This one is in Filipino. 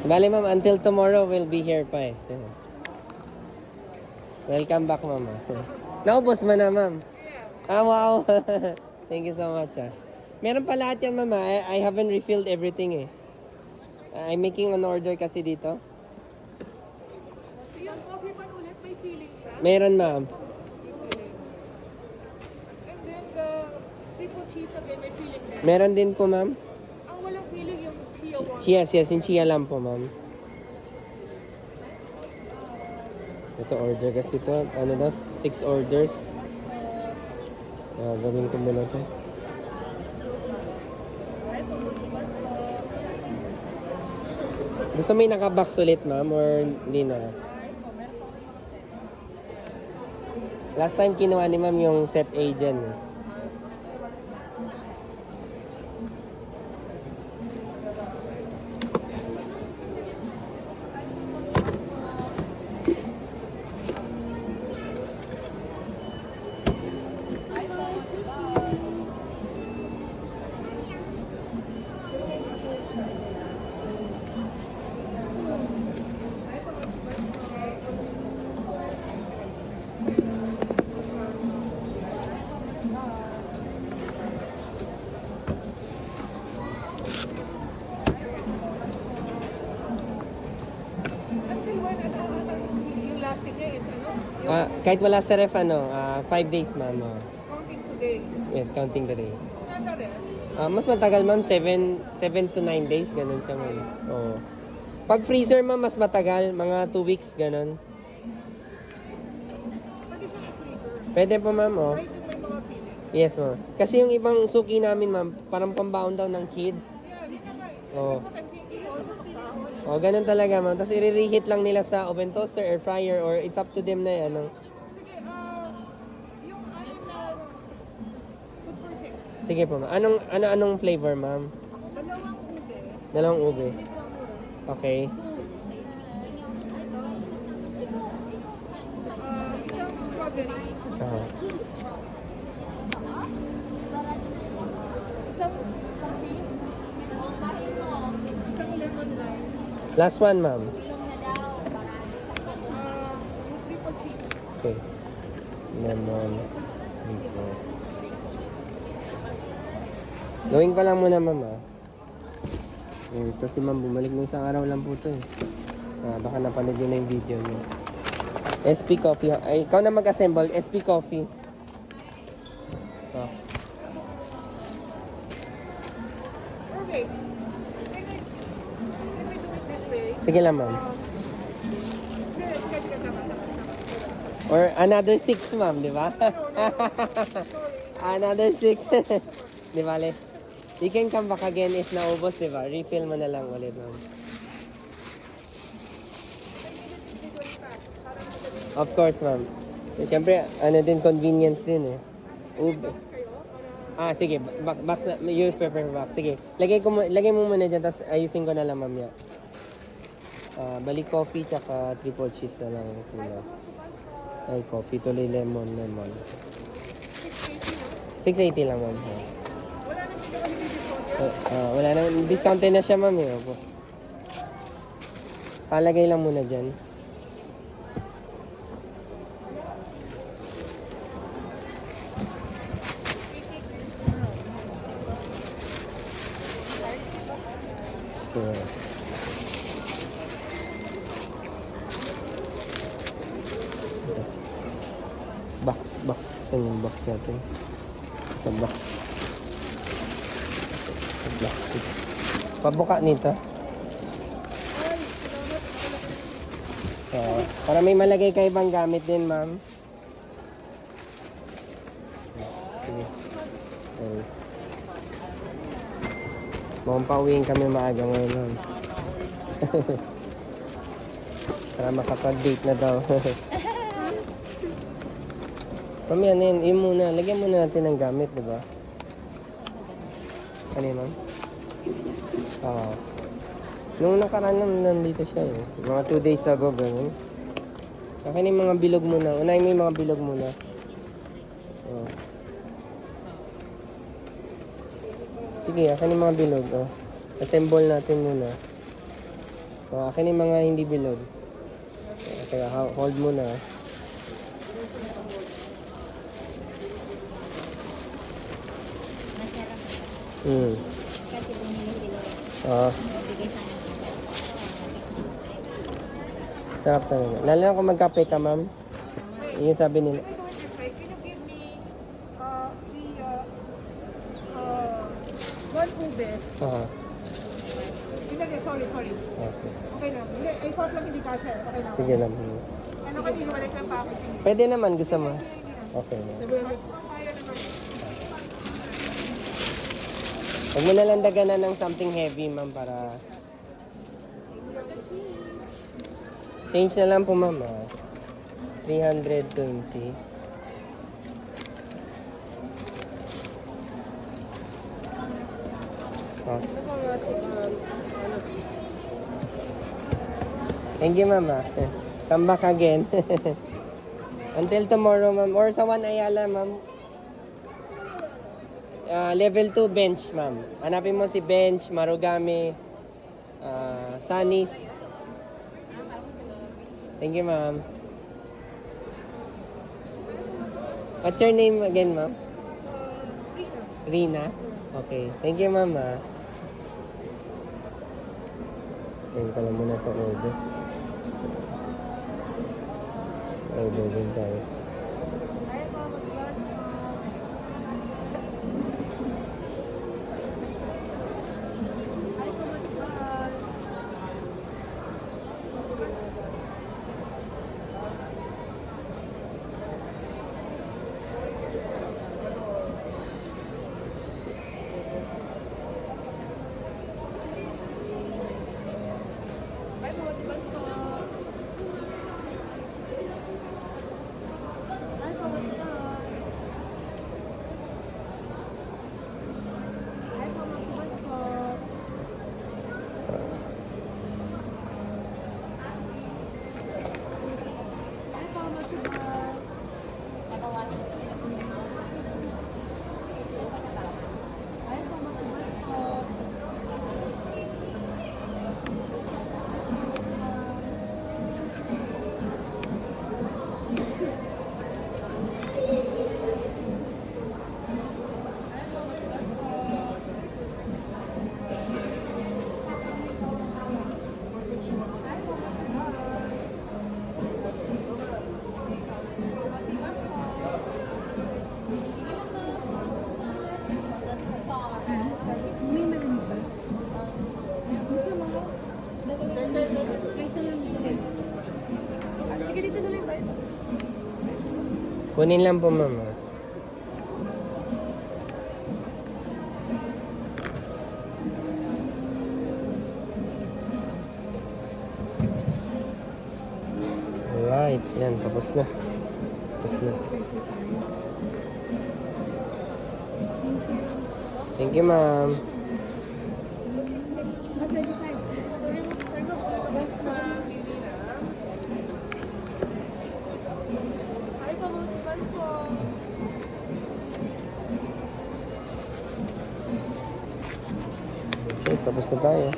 Bali ma'am, until tomorrow we'll be here pa eh. Welcome back ma'am. Naubos mo na ma'am? Ah, wow. Thank you so much ah. Meron pa lahat yan ma'am ah. I haven't refilled everything eh. I'm making an order kasi dito. Yung coffee pan ulit, may feeling siya. Meron ma'am. And then the triple cheese again, may feeling din. Meron din po ma'am. Ang walang feeling yung chia one. Yes, yung chia lang po ma'am. Ito order kasi ito. Ano daw? 6 orders. Gawin ko muna ito. Gusto may nakabox ulit ma'am or hindi na? Last time kinuha ni ma'am yung set A dyan. Until when, yung lasting niya is ano? Kahit wala sa ref, 5 days ma'am. Counting today. Yes, counting the day. Kung nasa ref, Mas matagal ma'am, 7 to 9 days, ganun siya ma'am. Oo. Pag freezer ma'am, mas matagal, mga 2 weeks, ganun. pwede siya sa freezer. Pwede po ma'am, oh. Kahit yung may mga feeling. Yes ma'am. Kasi yung ibang suki namin ma'am, parang pambaon daw ng kids. Yeah, di na nga eh. Oo. That's what I'm thinking also pagkahon. Oh, ganun talaga ma'am. Tapos i-reheat lang nila sa oven toaster, air fryer, or it's up to them na yan. Sige, yung anim na food for six. Sige po ma'am. Anong flavor ma'am? Dalawang ube. Dalawang ube. Okay. Isang strawberry. Ah. Isang coffee. Isang lemon lime. Last one ma'am. Triple cheese. Okay. Lemon. Dito. Gawin ko lang muna ma'am ah. Ito si ma'am, bumalik ng isang araw lang po ito eh. Baka napanood yun na yung video niyo. SP Coffee. Ay, ikaw na mag-assemble. SP Coffee. Oh. Okay. Can we do it this way? Sige lang ma'am. Sige, tama. Or another 6 ma'am, di ba? Another 6. Di ba, Le? You can come back again if naubos, di ba? Refill mo na lang ulit ma'am. Of course ma'am. Siyempre, din, convenience din eh. Ube. Sige. Box na. You prefer box. Sige. Lagay mo muna dyan, tapos ayusin ko na lang mamaya. Bali coffee, tsaka triple cheese na lang. Ay, coffee, tuloy lemon. 680 lang ma'am. Wala na. Discounted na siya ma'am eh. Opo. Palagay lang muna dyan. Sure. Box. Saan yung box natin? Ito box. Plastic. Pabuka nito. Para may malagay kayo ibang gamit din, ma'am. Sige. Okay. Mukhang pauwiin kami maaga ngayon, ma'am. Para makapag-date na daw. Mamaya na yun muna. Lagyan muna natin ng gamit, di ba? Ano yun, ma'am? Nung nakaraan naman nandito siya eh. Mga 2 days ago, ganun. Akin yung mga bilog muna. Unahin mo yung mga bilog muna. Sige, akin yung mga bilog. Assemble natin muna. So, akin yung mga hindi bilog. Kaya hold muna. Masarap. Hmm. Kasi bumili si Lloyd. Ah, Bigay sa akin. sarap talaga. Lalo na kung magkape ka, ma'am. Yun yung sabi nila. Can you give me one ube? Ah, Hindi, sorry. okay. Okay na. Hindi, I thought lang hindi kasha. Okay na. Sige lang. Ano ka hiwalay ng packaging? Pwede naman, gusto mo. Okay. Sabi namin, kaya naman. Huwag mo nalang daganan ng something heavy, ma'am, para... Change na lang po, ma'am, 320. Oh. Thank you, ma'am. Come back again. Until tomorrow, ma'am. Or sa One Ayala, ma'am. Level 2 bench, ma'am. Hanapin mo si Bench, Marugame, Sunny's. Thank you, ma'am. What's your name again, ma'am? Rina. Okay. Thank you, ma'am. Ayun pala muna ito order. Order din tayo. Sige, dito na lang ba? Kunin lang po, ma'am. Alright, yan, tapos na. Tapos na. Thank you, ma'am. Okay, tapos na tayo.